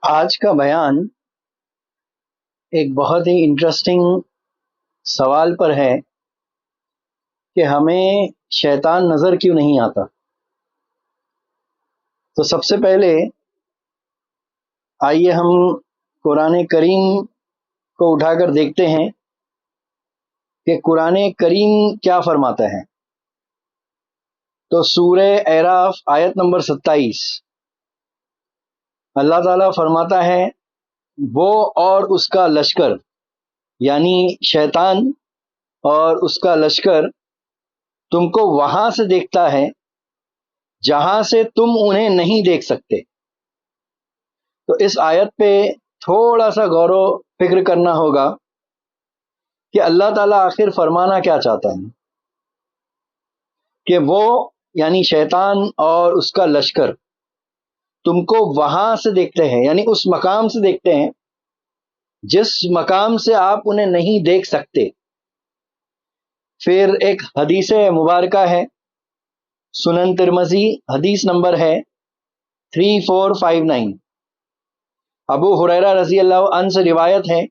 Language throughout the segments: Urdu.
آج کا بیان ایک بہت ہی انٹرسٹنگ سوال پر ہے کہ ہمیں شیطان نظر کیوں نہیں آتا۔ تو سب سے پہلے آئیے ہم قرآن کریم کو اٹھا کر دیکھتے ہیں کہ قرآن کریم کیا فرماتا ہے۔ تو سورہ اعراف آیت نمبر 27 اللہ تعالیٰ فرماتا ہے وہ اور اس کا لشکر یعنی شیطان اور اس کا لشکر تم کو وہاں سے دیکھتا ہے جہاں سے تم انہیں نہیں دیکھ سکتے۔ تو اس آیت پہ تھوڑا سا غور و فکر کرنا ہوگا کہ اللہ تعالیٰ آخر فرمانا کیا چاہتا ہے کہ وہ یعنی شیطان اور اس کا لشکر تم کو وہاں سے دیکھتے ہیں، یعنی اس مقام سے دیکھتے ہیں جس مقام سے آپ انہیں نہیں دیکھ سکتے۔ پھر ایک حدیث مبارکہ ہے، سنن ترمذی، حدیث نمبر ہے 3459، ابو ہریرہ رضی اللہ عنہ سے روایت ہے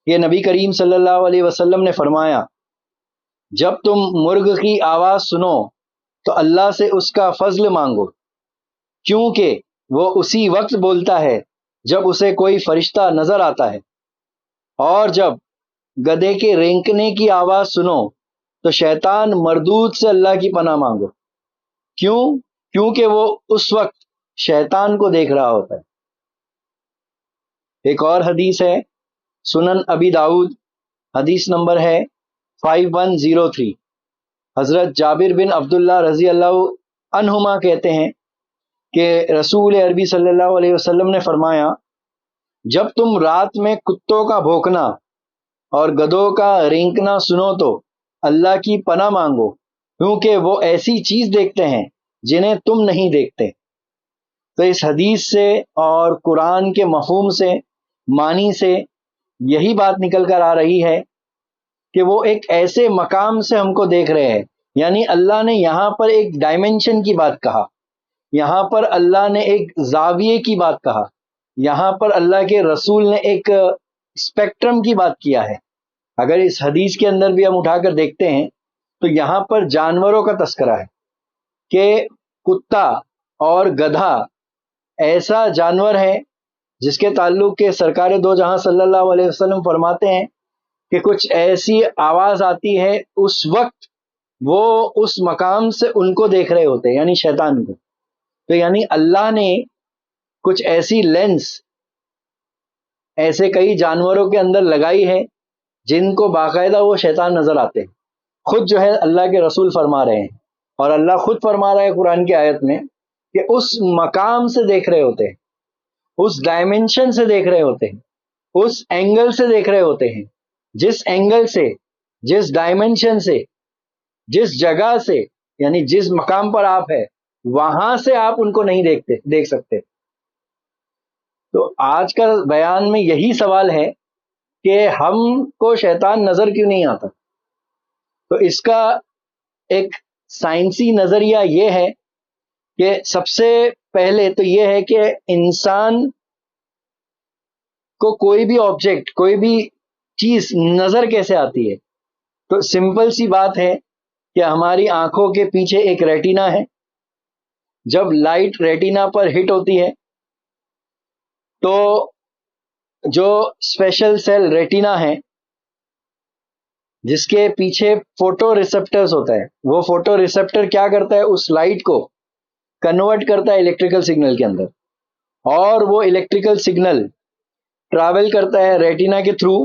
کہ نبی کریم صلی اللہ علیہ وسلم نے فرمایا جب تم مرغ کی آواز سنو تو اللہ سے اس کا فضل مانگو، کیونکہ وہ اسی وقت بولتا ہے جب اسے کوئی فرشتہ نظر آتا ہے، اور جب گدھے کے رینکنے کی آواز سنو تو شیطان مردود سے اللہ کی پناہ مانگو، کیونکہ وہ اس وقت شیطان کو دیکھ رہا ہوتا ہے۔ ایک اور حدیث ہے، سنن ابی داؤد، حدیث نمبر ہے 5103، حضرت جابر بن عبداللہ رضی اللہ عنہما کہتے ہیں کہ رسول عربی صلی اللہ علیہ وسلم نے فرمایا جب تم رات میں کتوں کا بھونکنا اور گدھوں کا رینکنا سنو تو اللہ کی پناہ مانگو، کیونکہ وہ ایسی چیز دیکھتے ہیں جنہیں تم نہیں دیکھتے۔ تو اس حدیث سے اور قرآن کے مفہوم سے، معنی سے یہی بات نکل کر آ رہی ہے کہ وہ ایک ایسے مقام سے ہم کو دیکھ رہے ہیں، یعنی اللہ نے یہاں پر ایک ڈائمنشن کی بات کہا، یہاں پر اللہ نے ایک زاویے کی بات کہا، یہاں پر اللہ کے رسول نے ایک اسپیکٹرم کی بات کیا ہے۔ اگر اس حدیث کے اندر بھی ہم اٹھا کر دیکھتے ہیں تو یہاں پر جانوروں کا تذکرہ ہے کہ کتا اور گدھا ایسا جانور ہے جس کے تعلق کے سرکار دو جہاں صلی اللہ علیہ وسلم فرماتے ہیں کہ کچھ ایسی آواز آتی ہے اس وقت وہ اس مقام سے ان کو دیکھ رہے ہوتے ہیں، یعنی شیطان کو۔ تو یعنی اللہ نے کچھ ایسی لینس ایسے کئی جانوروں کے اندر لگائی ہے جن کو باقاعدہ وہ شیطان نظر آتے ہیں، خود جو ہے اللہ کے رسول فرما رہے ہیں، اور اللہ خود فرما رہا ہے قرآن کی آیت میں کہ اس مقام سے دیکھ رہے ہوتے ہیں، اس ڈائمنشن سے دیکھ رہے ہوتے ہیں، اس اینگل سے دیکھ رہے ہوتے ہیں، جس اینگل سے، جس ڈائمنشن سے، جس جگہ سے، یعنی جس مقام پر آپ ہے وہاں سے آپ ان کو نہیں دیکھ سکتے۔ تو آج کا بیان میں یہی سوال ہے کہ ہم کو شیطان نظر کیوں نہیں آتا۔ تو اس کا ایک سائنسی نظریہ یہ ہے کہ سب سے پہلے تو یہ ہے کہ انسان کو کوئی بھی آبجیکٹ، کوئی بھی چیز نظر کیسے آتی ہے۔ تو سمپل سی بات ہے کہ ہماری آنکھوں کے پیچھے ایک ریٹینا ہے، جب لائٹ ریٹینا پر ہٹ ہوتی ہے تو جو اسپیشل سیل ریٹینا ہے جس کے پیچھے فوٹو ریسپٹرز ہوتا ہے، وہ فوٹو ریسپٹر کیا کرتا ہے، اس لائٹ کو کنورٹ کرتا ہے الیکٹریکل سگنل کے اندر، اور وہ الیکٹریکل سگنل ٹریول کرتا ہے ریٹینا کے تھرو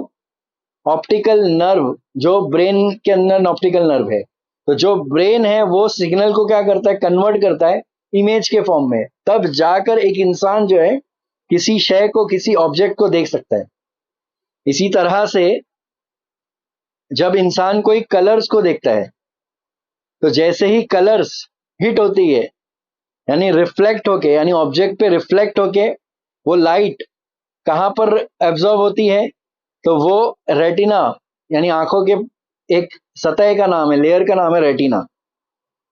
آپٹیکل نرو، جو برین کے اندر آپٹیکل نرو ہے۔ تو جو برین ہے وہ سگنل کو کیا کرتا ہے، کنورٹ کرتا ہے امیج کے فارم میں، تب جا کر ایک انسان جو ہے کسی شے کو، کسی آبجیکٹ کو دیکھ سکتا ہے۔ اسی طرح سے جب انسان کوئی کلرز کو دیکھتا ہے تو جیسے ہی کلرز ہٹ ہوتی ہے، یعنی ریفلیکٹ ہو کے، یعنی آبجیکٹ پہ ریفلیکٹ ہو کے وہ لائٹ کہاں پر ایبزارب ہوتی ہے، تو وہ ریٹینا یعنی آنکھوں کے ایک سطح کا نام ہے، لیئر کا نام ہے ریٹینا۔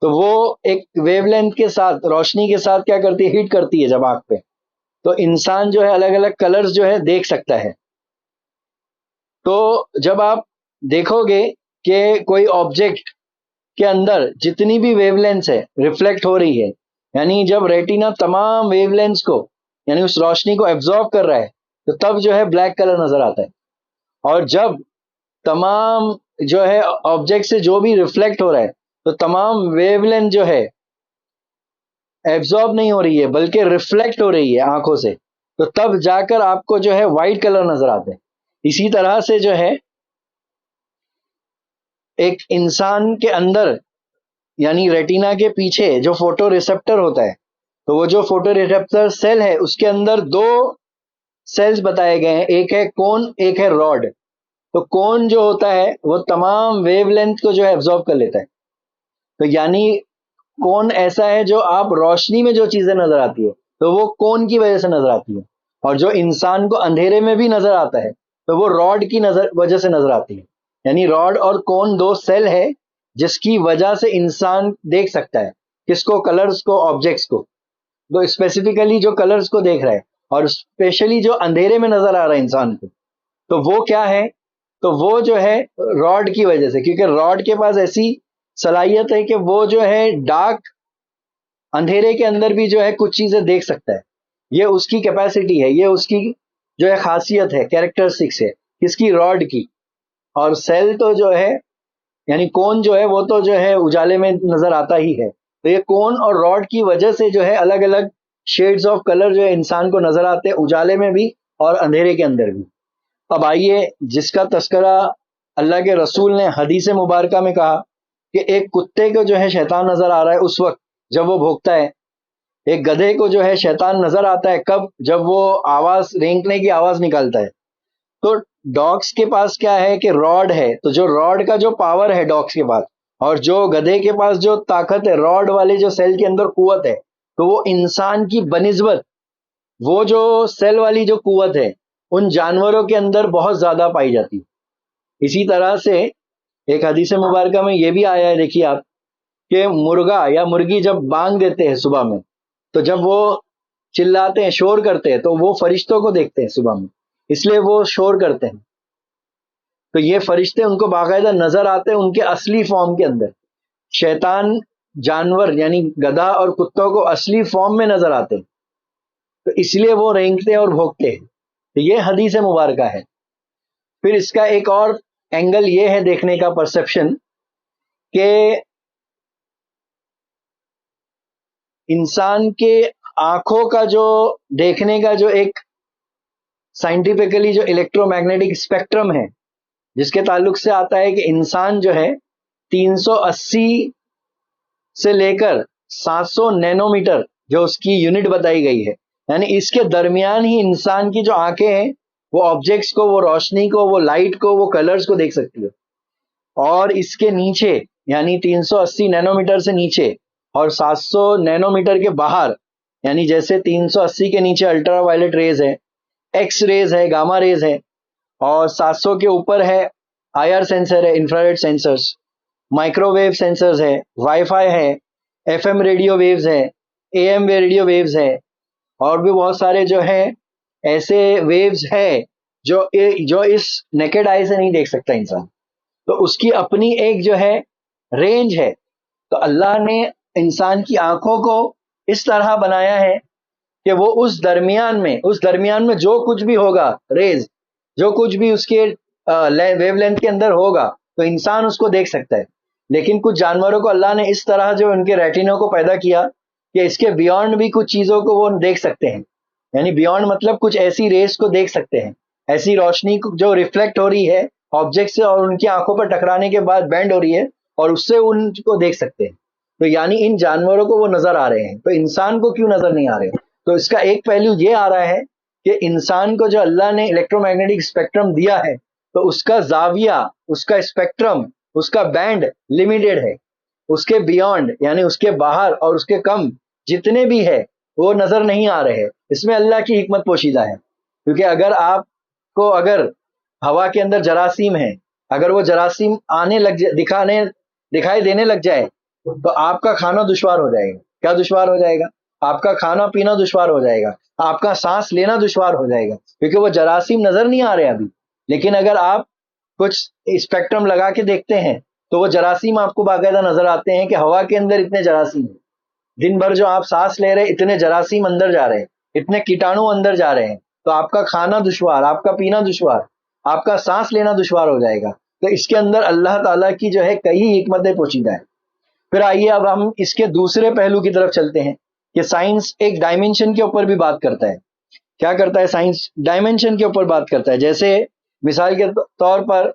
تو وہ ایک ویو لینتھ کے ساتھ، روشنی کے ساتھ کیا کرتی ہے، ہٹ کرتی ہے جب آنکھ پہ، تو انسان جو ہے الگ الگ کلرز جو ہے دیکھ سکتا ہے. تو جب آپ دیکھو گے کہ کوئی آبجیکٹ کے اندر جتنی بھی ویو لینس ہے ریفلیکٹ ہو رہی ہے، یعنی جب ریٹینا تمام ویو لینس کو یعنی اس روشنی کو ایبزارب کر رہا ہے تو تب جو ہے بلیک کلر نظر آتا ہے. اور جب تمام جو ہے آبجیکٹ سے جو بھی ریفلیکٹ ہو رہا ہے تو تمام ویو لینتھ جو ہے ایبزارب نہیں ہو رہی ہے بلکہ ریفلیکٹ ہو رہی ہے آنکھوں سے، تو تب جا کر آپ کو جو ہے وائٹ کلر نظر آتے ہیں. اسی طرح سے جو ہے ایک انسان کے اندر یعنی ریٹینا کے پیچھے جو فوٹو ریسپٹر ہوتا ہے، تو وہ جو فوٹو ریسپٹر سیل ہے اس کے اندر دو سیلز بتائے گئے ہیں، ایک ہے کون، ایک ہے راڈ. تو کون جو ہوتا ہے وہ تمام ویو لینتھ کو جو ہے ایبزارب کر لیتا ہے. تو یعنی کون ایسا ہے جو آپ روشنی میں جو چیزیں نظر آتی ہے تو وہ کون کی وجہ سے نظر آتی ہے، اور جو انسان کو اندھیرے میں بھی نظر آتا ہے تو وہ راڈ کی وجہ سے نظر آتی ہے. یعنی راڈ اور کون دو سیل ہے جس کی وجہ سے انسان دیکھ سکتا ہے کس کو، کلرز کو، آبجیکٹس کو. تو اسپیسیفکلی جو کلرز کو دیکھ رہا ہے اور اسپیشلی جو اندھیرے میں نظر آ رہا ہے انسان کو، تو وہ کیا ہے، تو وہ جو ہے راڈ کی وجہ سے، کیونکہ راڈ کے پاس ایسی صلاحیت ہے کہ وہ جو ہے ڈارک اندھیرے کے اندر بھی جو ہے کچھ چیزیں دیکھ سکتا ہے. یہ اس کی کیپیسٹی ہے، یہ اس کی جو ہے خاصیت ہے، کیریکٹرسٹکس ہے کس کی، راڈ کی. اور سیل تو جو ہے یعنی کون جو ہے وہ تو جو ہے اجالے میں نظر آتا ہی ہے. تو یہ کون اور راڈ کی وجہ سے جو ہے الگ الگ شیڈز آف کلر جو ہے انسان کو نظر آتے ہیں اجالے میں بھی اور اندھیرے کے اندر بھی. اب آئیے جس کا تذکرہ اللہ کے رسول نے حدیث مبارکہ میں کہا کہ ایک کتے کو جو ہے شیطان نظر آ رہا ہے اس وقت جب وہ بھونکتا ہے، ایک گدھے کو جو ہے شیطان نظر آتا ہے کب، جب وہ آواز رینکنے کی آواز نکالتا ہے. تو ڈاگس کے پاس کیا ہے کہ راڈ ہے، تو جو راڈ کا جو پاور ہے ڈاگس کے پاس، اور جو گدھے کے پاس جو طاقت ہے، راڈ والے جو سیل کے اندر قوت ہے، تو وہ انسان کی بنسبت وہ جو سیل والی جو قوت ہے ان جانوروں کے اندر بہت زیادہ پائی جاتی. اسی طرح سے ایک حدیث مبارکہ میں یہ بھی آیا ہے، دیکھیے آپ، کہ مرغا یا مرغی جب بانگ دیتے ہیں صبح میں، تو جب وہ چلاتے ہیں، شور کرتے ہیں، تو وہ فرشتوں کو دیکھتے ہیں صبح میں، اس لیے وہ شور کرتے ہیں. تو یہ فرشتے ان کو باقاعدہ نظر آتے ہیں ان کے اصلی فارم کے اندر. شیطان جانور یعنی گدھا اور کتوں کو اصلی فارم میں نظر آتے ہیں، تو اس لیے وہ رینگتے اور بھونکتے ہیں. تو یہ حدیث مبارکہ ہے. پھر اس کا ایک اور اینگل یہ ہے دیکھنے کا، پرسپشن، کہ انسان کے آنکھوں کا جو دیکھنے کا جو ایک سائنٹیفکلی جو الیکٹرو میگنیٹک اسپیکٹرم ہے جس کے تعلق سے آتا ہے کہ انسان جو ہے 380 سے لے کر 700 نینو میٹر جو اس کی یونٹ بتائی گئی ہے، یعنی اس کے درمیان ہی انسان کی جو آنکھیں ہیں وہ آبجیکٹس کو، وہ روشنی کو، وہ لائٹ کو، وہ کلرز کو دیکھ سکتی ہے. اور اس کے نیچے یعنی 380 نینو میٹر سے نیچے اور 700 نینو میٹر کے باہر، یعنی جیسے 380 کے نیچے الٹرا وائلٹ ریز ہے، ایکس ریز ہے، گاما ریز ہے، اور 700 کے اوپر ہے آئی آر سینسر ہے، infrared sensors, microwave sensors ہے، وائی فائی ہے، ایف ایم ریڈیو ویوز ہے، اے ایم ریڈیو ویوز ہے، اور بھی بہت سارے جو ہے ایسے ویوز ہے جو اس نیکڈ آئی سے نہیں دیکھ سکتا انسان. تو اس کی اپنی ایک جو ہے رینج ہے. تو اللہ نے انسان کی آنکھوں کو اس طرح بنایا ہے کہ وہ اس درمیان میں جو کچھ بھی ہوگا، ریز جو کچھ بھی اس کے ویو لینتھ کے اندر ہوگا تو انسان اس کو دیکھ سکتا ہے. لیکن کچھ جانوروں کو اللہ نے اس طرح جو ان کے ریٹینوں کو پیدا کیا کہ اس کے بیونڈ بھی کچھ چیزوں کو وہ دیکھ سکتے ہیں. یعنی بیونڈ مطلب کچھ ایسی ریز کو دیکھ سکتے ہیں، ایسی روشنی جو ریفلیکٹ ہو رہی ہے آبجیکٹ سے اور ان کی آنکھوں پر ٹکرانے کے بعد بینڈ ہو رہی ہے، اور اس سے ان کو دیکھ سکتے ہیں. تو یعنی ان جانوروں کو وہ نظر آ رہے ہیں، تو انسان کو کیوں نظر نہیں آ رہے؟ تو اس کا ایک پہلو یہ آ رہا ہے کہ انسان کو جو اللہ نے الیکٹرو میگنیٹک اسپیکٹرم دیا ہے تو اس کا زاویہ، اس کا اسپیکٹرم، اس کا بینڈ لمیٹڈ ہے. اس کے بیونڈ یعنی اس کے باہر اور اس کے کم جتنے بھی ہے وہ نظر نہیں آ رہے. اس میں اللہ کی حکمت پوشیدہ ہے، کیونکہ اگر آپ کو اگر ہوا کے اندر جراثیم ہے، اگر وہ جراثیم آنے لگ دکھائی دینے لگ جائے تو آپ کا کھانا دشوار ہو جائے گا. کیا دشوار ہو جائے گا؟ آپ کا کھانا پینا دشوار ہو جائے گا، آپ کا سانس لینا دشوار ہو جائے گا، کیونکہ وہ جراثیم نظر نہیں آ رہے ابھی. لیکن اگر آپ کچھ اسپیکٹرم لگا کے دیکھتے ہیں تو وہ جراثیم آپ کو باقاعدہ نظر آتے ہیں کہ ہوا کے اندر اتنے جراثیم ہیں. دن بھر جو آپ سانس لے رہے اتنے جراثیم اندر جا رہے ہیں، اتنے کیٹانو اندر جا رہے ہیں، تو آپ کا کھانا دشوار، آپ کا پینا دشوار، آپ کا سانس لینا دشوار ہو جائے گا. تو اس کے اندر اللہ تعالیٰ کی جو ہے کئی حکمتیں پوشیدہ ہے. پھر آئیے اب ہم اس کے دوسرے پہلو کی طرف چلتے ہیں کہ سائنس ایک ڈائمینشن کے اوپر بھی بات کرتا ہے. کیا کرتا ہے سائنس؟ ڈائمینشن کے اوپر بات کرتا ہے. جیسے مثال کے طور پر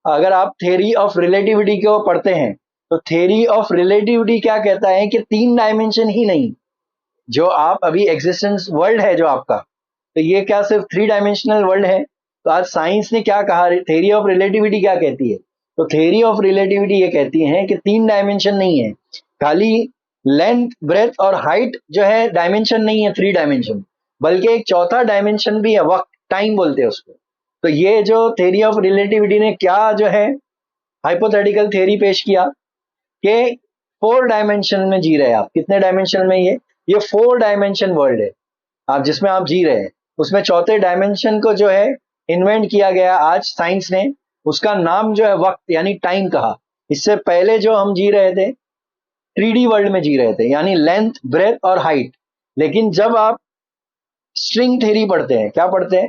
اگر آپ تھیوری آف ریلیٹیوٹی کو پڑھتے ہیں تو تھیوری آف ریلیٹیوٹی کیا کہتا ہے کہ 3 ڈائمینشن ہی نہیں، جو آپ ابھی ایگزسٹنس ورلڈ ہے جو آپ کا، تو یہ کیا صرف 3 ڈائمینشنل ورلڈ ہے؟ تو آج سائنس نے کیا کہا، تھیوری آف ریلیٹیوٹی کیا کہتی ہے؟ تو تھیوری آف ریلیٹیوٹی یہ کہتی ہے کہ 3 ڈائمینشن نہیں ہے، خالی لینتھ بریتھ اور ہائٹ جو ہے ڈائمینشن نہیں ہے 3 ڈائمینشن، بلکہ ایک چوتھا ڈائمینشن بھی ہے، وقت، ٹائم بولتے ہیں اس کو. تو یہ جو تھیوری آف ریلیٹیوٹی نے کیا جو ہے ہائپوتھیٹیکل تھیوری پیش کیا کہ 4 ڈائمینشن میں جی رہے ہیں آپ. کتنے ڈائمینشن میں؟ یہ 4 ڈائمینشن ورلڈ ہے آپ جس میں آپ جی رہے ہیں. اس میں چوتھے ڈائمینشن کو جو ہے انوینٹ کیا گیا آج سائنس نے، اس کا نام جو ہے وقت یعنی ٹائم کہا. اس سے پہلے جو ہم جی رہے تھے 3D ورلڈ میں جی رہے تھے، یعنی لینتھ بریتھ اور ہائٹ. لیکن جب آپ اسٹرنگ تھیوری پڑھتے ہیں، کیا پڑھتے ہیں؟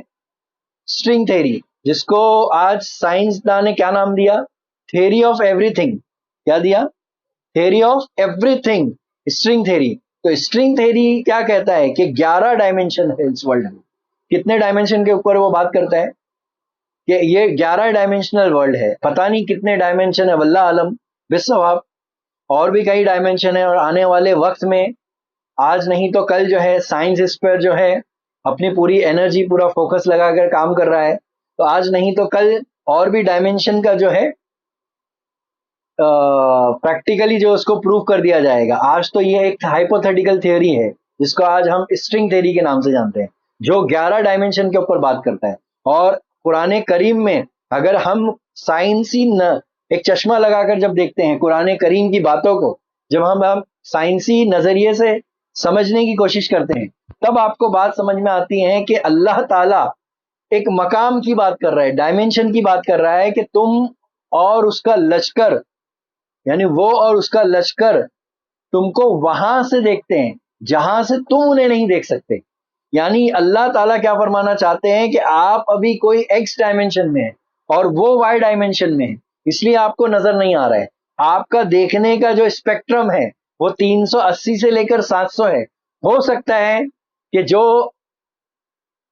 اسٹرنگ تھیوری، جس کو آج سائنسدان نے کیا نام دیا؟ Theory of every thing. کیا دیا؟ Theory of every thing, string theory. تو اسٹرنگ تھیوری کیا کہتا ہے کہ 11 ڈائمینشن ہے اس ورلڈ میں. کتنے ڈائمینشن کے اوپر وہ بات کرتا ہے کہ یہ 11 ڈائمینشنل ورلڈ ہے. پتہ نہیں کتنے ڈائمینشن ہے، واللہ عالم بالصواب. اور بھی کئی ڈائمینشن ہے، اور آنے والے وقت میں آج نہیں تو کل جو ہے سائنس اس پر جو ہے اپنی پوری انرجی، پورا فوکس لگا کر کام کر رہا ہے. تو آج نہیں تو کل اور بھی ڈائمینشن کا جو ہے پریکٹیکلی جو اس کو پروف کر دیا جائے گا. آج تو یہ ایک ہائپوتھیٹیکل تھیوری ہے جس کو آج ہم اسٹرنگ تھیوری کے نام سے جانتے ہیں، جو 11 ڈائمینشن کے اوپر بات کرتا ہے. اور قرآن کریم میں اگر ہم سائنسی ایک چشمہ لگا کر جب دیکھتے ہیں قرآن کریم کی باتوں کو، جب ہم سائنسی نظریے سے سمجھنے کی کوشش کرتے ہیں، تب آپ کو بات سمجھ میں آتی ہے کہ اللہ تعالیٰ ایک مقام کی بات کر رہا ہے، ڈائمینشن کی بات کر رہا ہے کہ تم اور اس کا لشکر، یعنی وہ اور اس کا لشکر تم کو وہاں سے دیکھتے ہیں جہاں سے تم انہیں نہیں دیکھ سکتے. یعنی اللہ تعالیٰ کیا فرمانا چاہتے ہیں کہ آپ ابھی کوئی ایکس ڈائمینشن میں ہیں اور وہ وائی ڈائمینشن میں ہے، اس لیے آپ کو نظر نہیں آ رہا ہے. آپ کا دیکھنے کا جو اسپیکٹرم ہے وہ 380 سے لے کر 700 ہے. ہو سکتا ہے کہ جو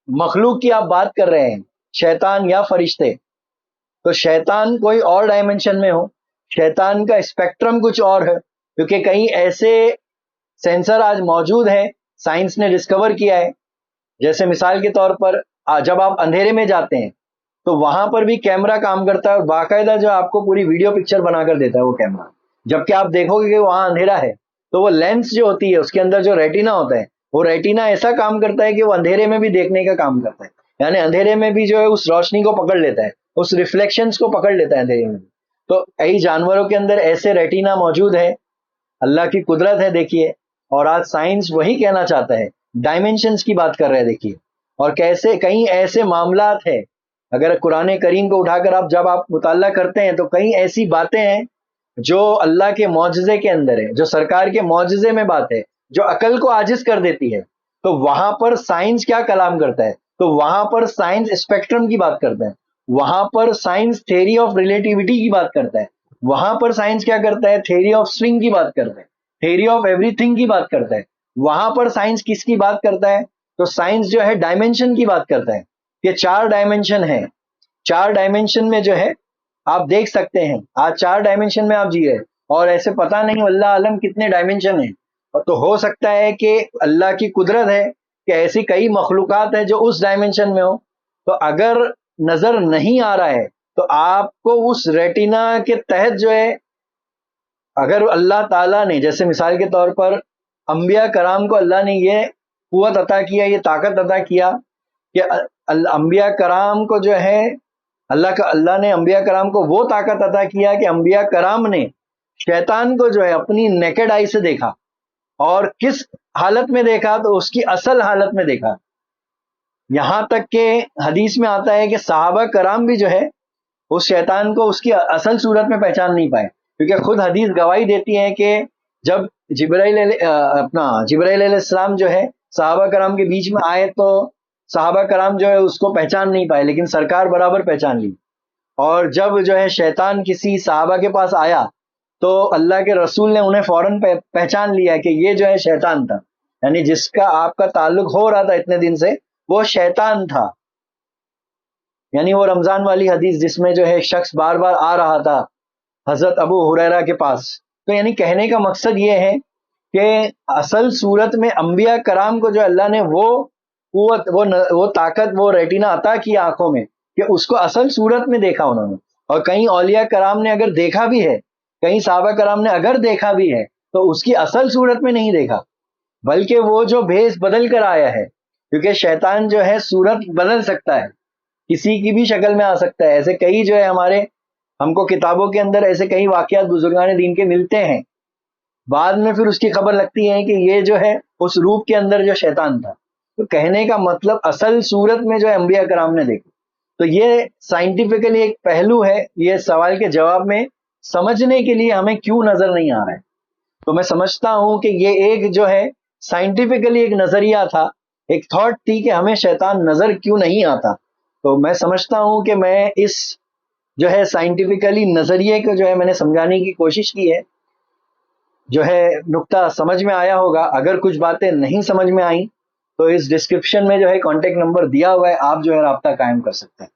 مخلوق کی آپ بات کر رہے ہیں، شیطان یا فرشتے، تو شیطان کوئی اور ڈائمینشن میں ہو، شیطان کا اسپیکٹرم کچھ اور ہے. کیونکہ کئی ایسے سینسر آج موجود ہیں، سائنس نے ڈسکور کیا ہے. جیسے مثال کے طور پر جب آپ اندھیرے میں جاتے ہیں تو وہاں پر بھی کیمرہ کام کرتا ہے، اور باقاعدہ جو آپ کو پوری ویڈیو پکچر بنا کر دیتا ہے وہ کیمرہ. جبکہ آپ دیکھو گے کہ وہاں اندھیرا ہے، تو وہ لینس جو ہوتی ہے اس کے اندر جو ریٹینا ہوتا ہے، وہ ریٹینا ایسا کام کرتا ہے کہ وہ اندھیرے میں بھی دیکھنے کا کام کرتا ہے. یعنی اندھیرے میں بھی جو ہے اس روشنی کو پکڑ لیتا ہے، اس ریفلیکشنز کو پکڑ لیتا ہے اندھیرے میں. تو کئی جانوروں کے اندر ایسے ریٹینا موجود ہے، اللہ کی قدرت ہے دیکھیے. اور آج سائنس وہی کہنا چاہتا ہے، ڈائمینشنز کی بات کر رہے ہیں دیکھیے. اور کیسے کئی ایسے معاملات ہیں، اگر قرآن کریم کو اٹھا کر جب آپ مطالعہ کرتے ہیں تو کئی ایسی باتیں ہیں جو اللہ کے معجزے کے اندر ہے، جو سرکار کے معجزے میں بات ہے، جو عقل کو عاجز کر دیتی ہے. تو وہاں پر سائنس کیا کلام کرتا ہے؟ تو وہاں پر سائنس اسپیکٹرم کی بات کرتا ہے، وہاں پر سائنس تھیوری آف ریلیٹیوٹی کی بات کرتا ہے، وہاں پر سائنس کیا کرتا ہے؟ تھیوری آف اسٹرنگ کی بات کرتا ہے، تھیوری آف ایوری تھنگ کی بات کرتا ہے. وہاں پر سائنس کس کی بات کرتا ہے؟ تو سائنس جو ہے ڈائمینشن کی بات کرتا ہے کہ 4 ڈائمینشن ہیں. 4 ڈائمینشن میں جو ہے آپ دیکھ سکتے ہیں، آج 4 ڈائمینشن میں آپ جی رہے، اور ایسے پتہ نہیں واللہ عالم کتنے ڈائمینشن ہیں. تو ہو سکتا ہے کہ اللہ کی قدرت ہے کہ ایسی کئی مخلوقات ہیں جو اس ڈائمینشن میں ہو. تو اگر نظر نہیں آ رہا ہے تو آپ کو اس ریٹینا کے تحت جو ہے، اگر اللہ تعالیٰ نے جیسے مثال کے طور پر انبیاء کرام کو اللہ نے یہ قوت عطا کیا، یہ طاقت عطا کیا کہ انبیاء کرام کو جو ہے اللہ نے انبیاء کرام کو وہ طاقت عطا کیا کہ انبیاء کرام نے شیطان کو جو ہے اپنی نیکڈ آئی سے دیکھا. اور کس حالت میں دیکھا تو اس کی اصل حالت میں دیکھا. یہاں تک کہ حدیث میں آتا ہے کہ صحابہ کرام بھی جو ہے اس شیطان کو اس کی اصل صورت میں پہچان نہیں پائے، کیونکہ خود حدیث گواہی دیتی ہے کہ جب جبرائیل علیہ السلام جو ہے صحابہ کرام کے بیچ میں آئے تو صحابہ کرام جو ہے اس کو پہچان نہیں پائے، لیکن سرکار برابر پہچان لی. اور جب جو ہے شیطان کسی صحابہ کے پاس آیا تو اللہ کے رسول نے انہیں فوراً پہچان لیا کہ یہ جو ہے شیطان تھا، یعنی جس کا آپ کا تعلق ہو رہا تھا اتنے دن سے وہ شیطان تھا. یعنی وہ رمضان والی حدیث جس میں جو ہے ایک شخص بار بار آ رہا تھا حضرت ابو ہریرہ کے پاس. تو یعنی کہنے کا مقصد یہ ہے کہ اصل صورت میں انبیاء کرام کو جو اللہ نے وہ قوت، وہ طاقت، وہ ریٹینا عطا کی آنکھوں میں کہ اس کو اصل صورت میں دیکھا انہوں نے. اور کہیں اولیاء کرام نے اگر دیکھا بھی ہے، کہیں صحابہ کرام نے اگر دیکھا بھی ہے تو اس کی اصل صورت میں نہیں دیکھا، بلکہ وہ جو بھیس بدل کر آیا ہے، کیونکہ شیطان جو ہے صورت بدل سکتا ہے، کسی کی بھی شکل میں آ سکتا ہے. ایسے کئی جو ہے ہم کو کتابوں کے اندر ایسے کئی واقعات بزرگان دین کے ملتے ہیں، بعد میں پھر اس کی خبر لگتی ہے کہ یہ جو ہے اس روپ کے اندر جو شیطان تھا. تو کہنے کا مطلب اصل صورت میں جو ہے انبیاء کرام نے دیکھی. تو یہ سائنٹیفکلی ایک پہلو ہے، یہ سوال کے جواب میں سمجھنے کے لیے ہمیں کیوں نظر نہیں آ رہا ہے. تو میں سمجھتا ہوں کہ یہ ایک جو ہے سائنٹیفکلی ایک نظریہ تھا، ایک تھاٹ تھی کہ ہمیں شیطان نظر کیوں نہیں آتا. تو میں سمجھتا ہوں کہ میں اس جو ہے سائنٹیفکلی نظریے کو جو ہے میں نے سمجھانے کی کوشش کی ہے. جو ہے نقطہ سمجھ میں آیا ہوگا. اگر کچھ باتیں نہیں سمجھ میں آئیں تو اس ڈسکرپشن میں جو ہے کانٹیکٹ نمبر دیا ہوا ہے، آپ جو ہے رابطہ قائم کر سکتے ہیں.